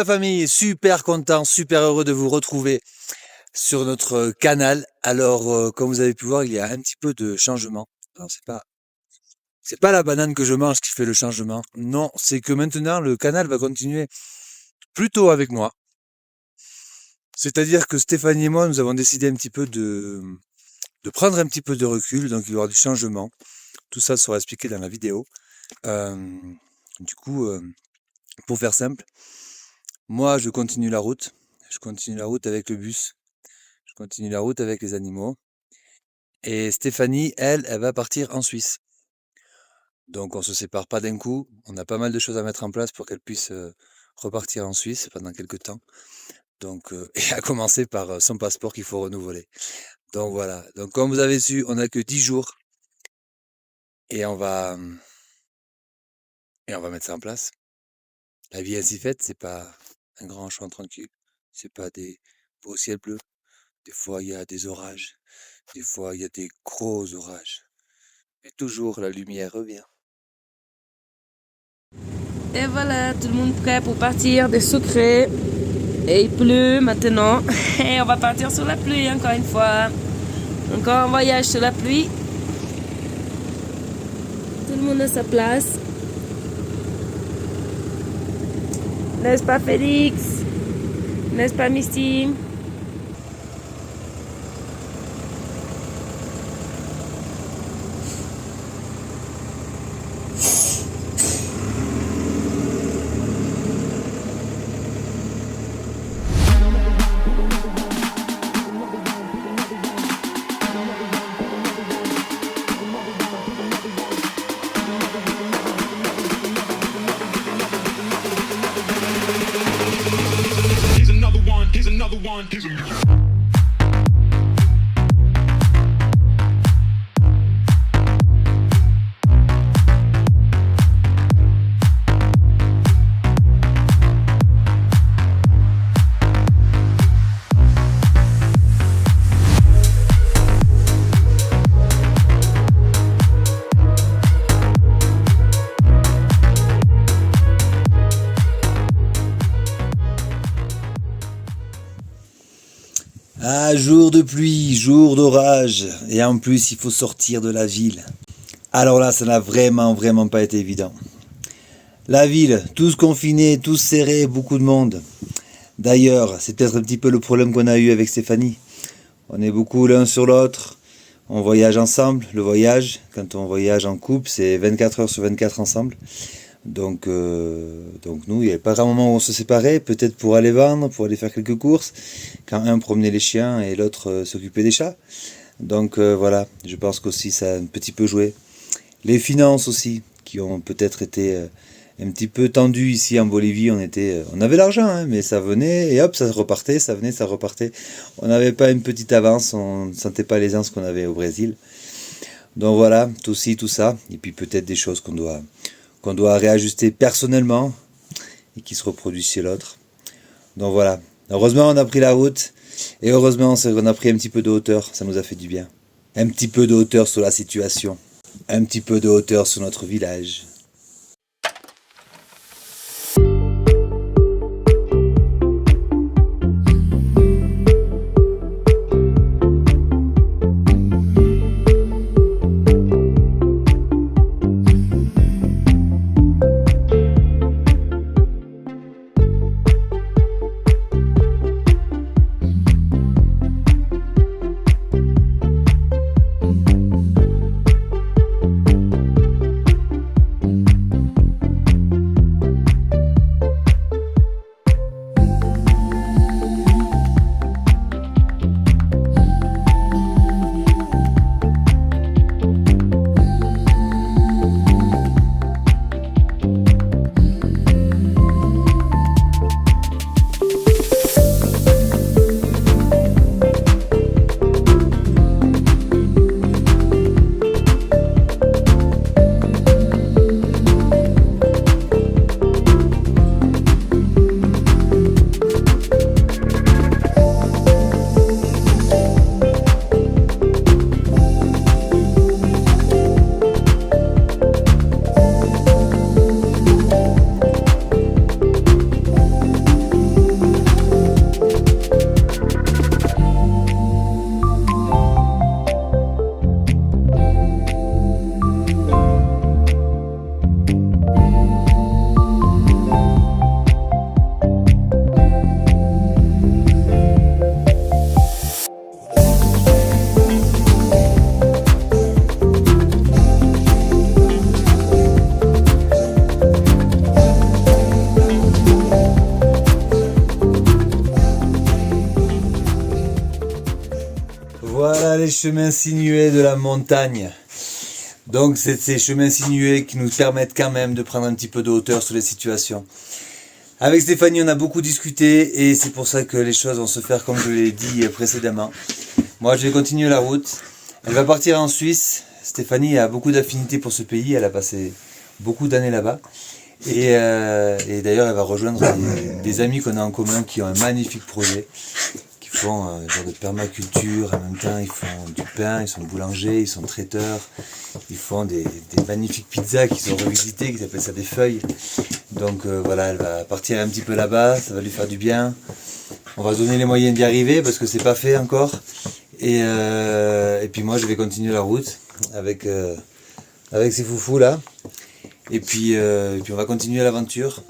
la famille, super content, super heureux de vous retrouver sur notre canal. Alors, comme vous avez pu voir, il y a un petit peu de changement. Alors, c'est pas la banane que je mange qui fait le changement. Non, c'est que maintenant, le canal va continuer plutôt avec moi. C'est-à-dire que Stéphanie et moi, nous avons décidé un petit peu de prendre un petit peu de recul, donc il y aura du changement. Tout ça sera expliqué dans la vidéo. Euh, du coup, pour faire simple, moi, je continue la route. Je continue la route avec le bus. Je continue la route avec les animaux. Et Stéphanie, elle va partir en Suisse. Donc, on se sépare pas d'un coup. On a pas mal de choses à mettre en place pour qu'elle puisse repartir en Suisse pendant quelques temps. Donc, et à commencer par son passeport qu'il faut renouveler. Donc voilà. Donc, comme vous avez su, on n'a que 10 jours. Et on va mettre ça en place. La vie ainsi faite, c'est pas un grand champ tranquille. C'est pas des beaux ciels bleus. Des fois, il y a des orages. Des fois, il y a des gros orages. Mais toujours, la lumière revient. Et voilà, tout le monde prêt pour partir des secrets. Et il pleut maintenant. Et on va partir sur la pluie encore une fois. Encore un voyage sur la pluie. Tout le monde à sa place. N'est-ce pas Félix? N'est-ce pas Misty? Ah, jour de pluie, jour d'orage, et en plus il faut sortir de la ville. Alors là, ça n'a vraiment pas été évident. La ville, tous confinés, tous serrés, beaucoup de monde. D'ailleurs, c'est peut-être un petit peu le problème qu'on a eu avec Stéphanie. On est beaucoup l'un sur l'autre, on voyage ensemble. Le voyage, quand on voyage en couple, c'est 24 heures sur 24 ensemble. Donc nous, il n'y avait pas grand moment où on se séparait, peut-être pour aller vendre, pour aller faire quelques courses, quand un promenait les chiens et l'autre s'occupait des chats. Donc voilà, je pense qu'aussi ça a un petit peu joué. Les finances aussi, qui ont peut-être été un petit peu tendues ici en Bolivie. On avait l'argent, hein, mais ça venait et hop, ça repartait, ça venait, ça repartait. On n'avait pas une petite avance, on ne sentait pas l'aisance qu'on avait au Brésil. Donc voilà, tout ci, tout ça, et puis peut-être des choses qu'on doit réajuster personnellement et qui se reproduisent chez l'autre. Donc voilà, heureusement on a pris la route et heureusement on a pris un petit peu de hauteur, ça nous a fait du bien. Un petit peu de hauteur sur la situation, un petit peu de hauteur sur notre village. les chemins sinueux de la montagne. Donc c'est ces chemins sinueux qui nous permettent quand même de prendre un petit peu de hauteur sur les situations. Avec Stéphanie, on a beaucoup discuté et c'est pour ça que les choses vont se faire comme je l'ai dit précédemment. Moi, je vais continuer la route. Elle va partir en Suisse. Stéphanie a beaucoup d'affinités pour ce pays. Elle a passé beaucoup d'années là-bas. Et d'ailleurs, elle va rejoindre des amis qu'on a en commun qui ont un magnifique projet, qui font genre de permaculture. En même temps, ils font du pain, ils sont boulangers, ils sont traiteurs. Ils font des magnifiques pizzas qu'ils ont revisitées, qu'ils appellent ça des feuilles. Donc voilà, elle va partir un petit peu là-bas, ça va lui faire du bien. On va se donner les moyens d'y arriver parce que c'est pas fait encore. Et puis moi je vais continuer la route avec ces foufous là. Et puis on va continuer l'aventure.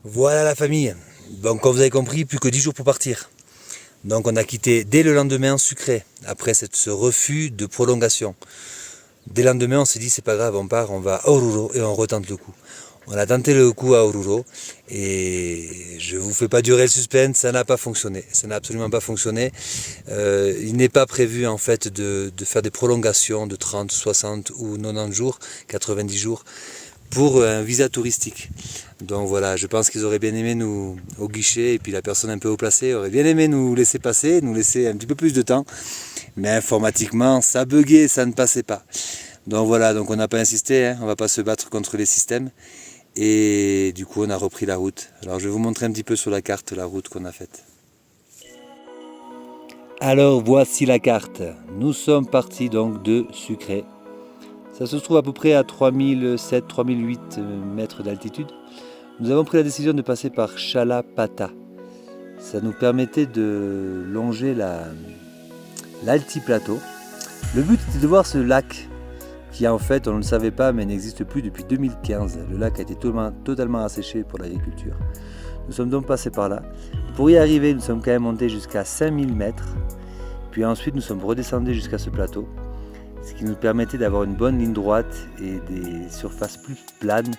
Voilà la famille. Donc comme vous avez compris, plus que 10 jours pour partir. Donc on a quitté dès le lendemain Sucré, après ce refus de prolongation. Dès le lendemain on s'est dit c'est pas grave, on part, on va à Oruro et on retente le coup. On a tenté le coup à Oruro et je vous fais pas durer le suspense, ça n'a pas fonctionné. Ça n'a absolument pas fonctionné. Il n'est pas prévu en fait de faire des prolongations de 30, 60 ou 90 jours, 90 jours pour un visa touristique. Donc voilà, je pense qu'ils auraient bien aimé nous au guichet et puis la personne un peu haut placée aurait bien aimé nous laisser passer, nous laisser un petit peu plus de temps. Mais informatiquement, ça buguait, ça ne passait pas. Donc voilà, donc on n'a pas insisté, hein, on ne va pas se battre contre les systèmes. Et du coup, on a repris la route. Alors je vais vous montrer un petit peu sur la carte la route qu'on a faite. Alors voici la carte. Nous sommes partis donc de Sucré. Ça se trouve à peu près à 3007-3008 mètres d'altitude. Nous avons pris la décision de passer par Chalapata. Ça nous permettait de longer l'altiplateau. Le but était de voir ce lac qui en fait, on ne le savait pas, mais n'existe plus depuis 2015. Le lac a été totalement asséché pour l'agriculture. Nous sommes donc passés par là. Pour y arriver, nous sommes quand même montés jusqu'à 5000 mètres. Puis ensuite, nous sommes redescendus jusqu'à ce plateau, ce qui nous permettait d'avoir une bonne ligne droite et des surfaces plus planes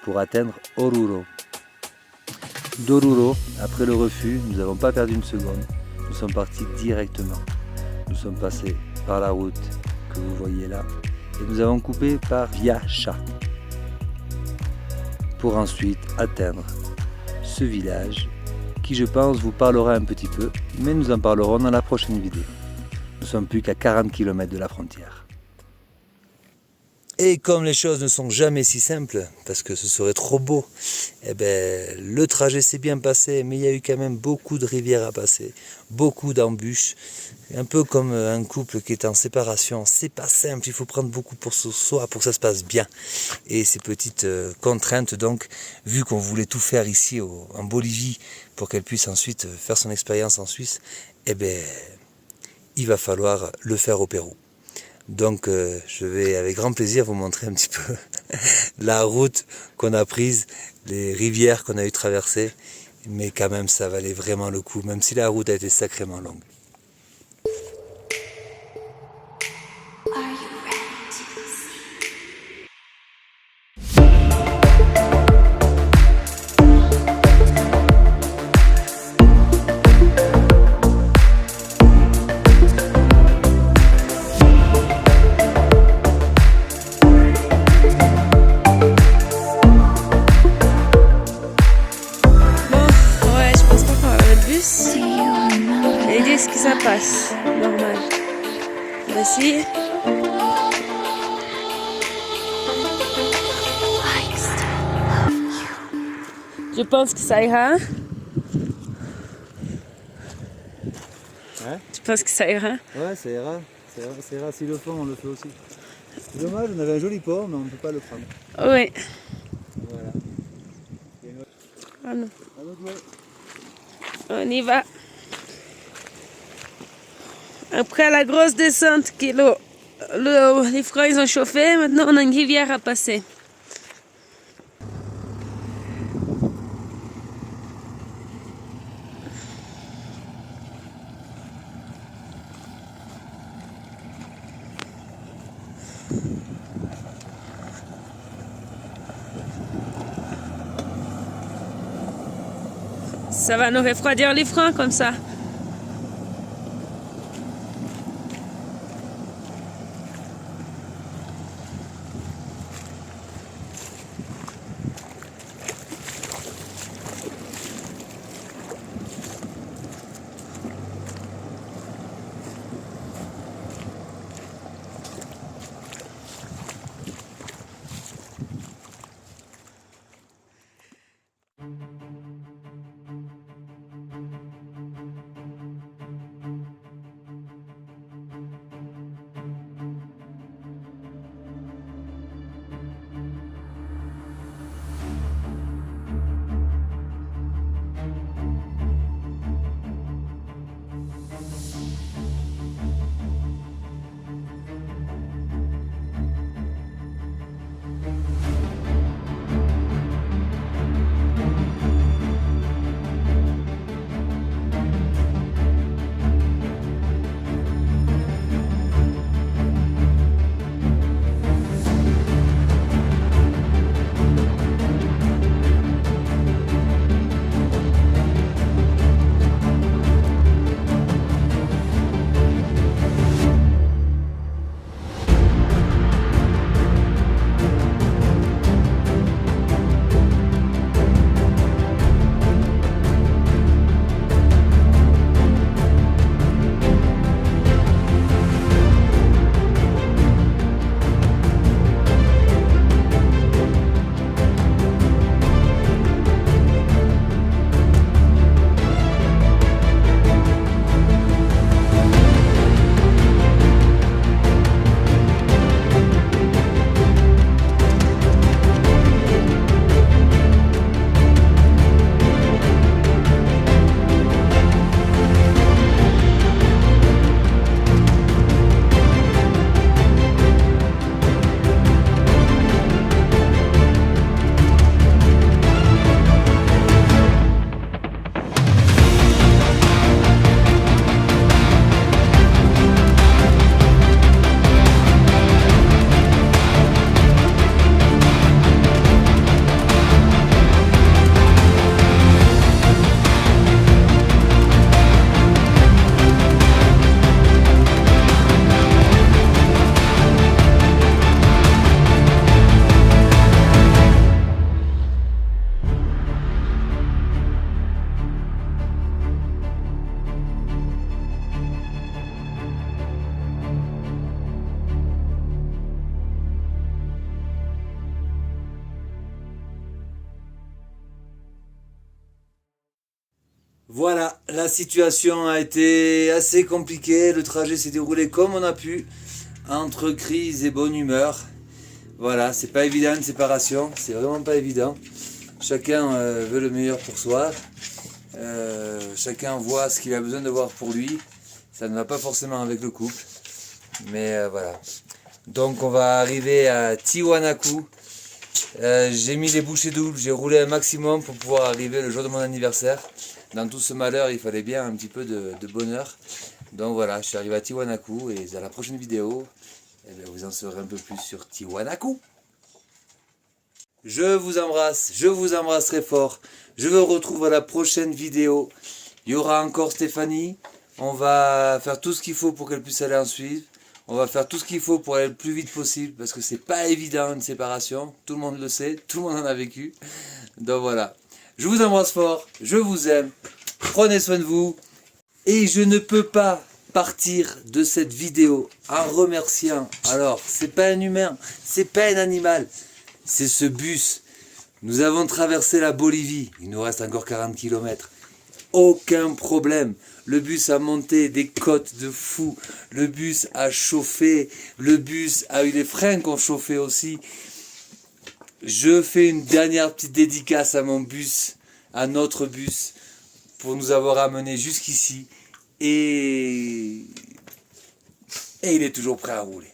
pour atteindre Oruro. D'Oruro, après le refus, nous n'avons pas perdu une seconde. Nous sommes partis directement. Nous sommes passés par la route que vous voyez là et nous avons coupé par Viacha pour ensuite atteindre ce village qui, je pense, vous parlera un petit peu, mais nous en parlerons dans la prochaine vidéo. Nous sommes plus qu'à 40 km de la frontière. Et comme les choses ne sont jamais si simples, parce que ce serait trop beau, eh ben, le trajet s'est bien passé, mais il y a eu quand même beaucoup de rivières à passer, beaucoup d'embûches, un peu comme un couple qui est en séparation. C'est pas simple, il faut prendre beaucoup pour soi pour que ça se passe bien. Et ces petites contraintes, donc, vu qu'on voulait tout faire ici en Bolivie, pour qu'elle puisse ensuite faire son expérience en Suisse, eh ben, il va falloir le faire au Pérou. Donc je vais avec grand plaisir vous montrer un petit peu la route qu'on a prise, les rivières qu'on a eu traversées. Mais quand même ça valait vraiment le coup, même si la route a été sacrément longue. Est-ce que ça passe? Normal. Voici. Je pense que ça ira. Hein? Tu penses que ça ira? Ouais, ça ira. Ça ira. S'ils le font, on le fait aussi. C'est dommage, on avait un joli port, mais on ne peut pas le prendre. Oui. Voilà. Ah non. À notre jouet. On y va. Après la grosse descente, les freins ils ont chauffé, maintenant on a une rivière à passer. Ça va nous refroidir les freins comme ça. Voilà, la situation a été assez compliquée, le trajet s'est déroulé comme on a pu, entre crise et bonne humeur. Voilà, c'est pas évident une séparation, c'est vraiment pas évident. Chacun veut le meilleur pour soi, chacun voit ce qu'il a besoin de voir pour lui, ça ne va pas forcément avec le couple. Mais voilà. Donc on va arriver à Tiwanaku. J'ai mis les bouchées doubles, j'ai roulé un maximum pour pouvoir arriver le jour de mon anniversaire. Dans tout ce malheur, il fallait bien un petit peu de bonheur. Donc voilà, je suis arrivé à Tiwanaku et dans la prochaine vidéo, eh bien, vous en saurez un peu plus sur Tiwanaku. Je vous embrasse très fort. Je vous retrouve à la prochaine vidéo. Il y aura encore Stéphanie. On va faire tout ce qu'il faut pour qu'elle puisse aller en suivre. On va faire tout ce qu'il faut pour aller le plus vite possible parce que c'est pas évident une séparation. Tout le monde le sait, tout le monde en a vécu. Donc voilà. Je vous embrasse fort, je vous aime. Prenez soin de vous. Et je ne peux pas partir de cette vidéo en remerciant. Alors, c'est pas un humain, c'est pas un animal. C'est ce bus. Nous avons traversé la Bolivie. Il nous reste encore 40 km. Aucun problème. Le bus a monté des côtes de fou. Le bus a chauffé. Le bus a eu des freins qui ont chauffé aussi. Je fais une dernière petite dédicace à mon bus, à notre bus, pour nous avoir amenés jusqu'ici. Et il est toujours prêt à rouler.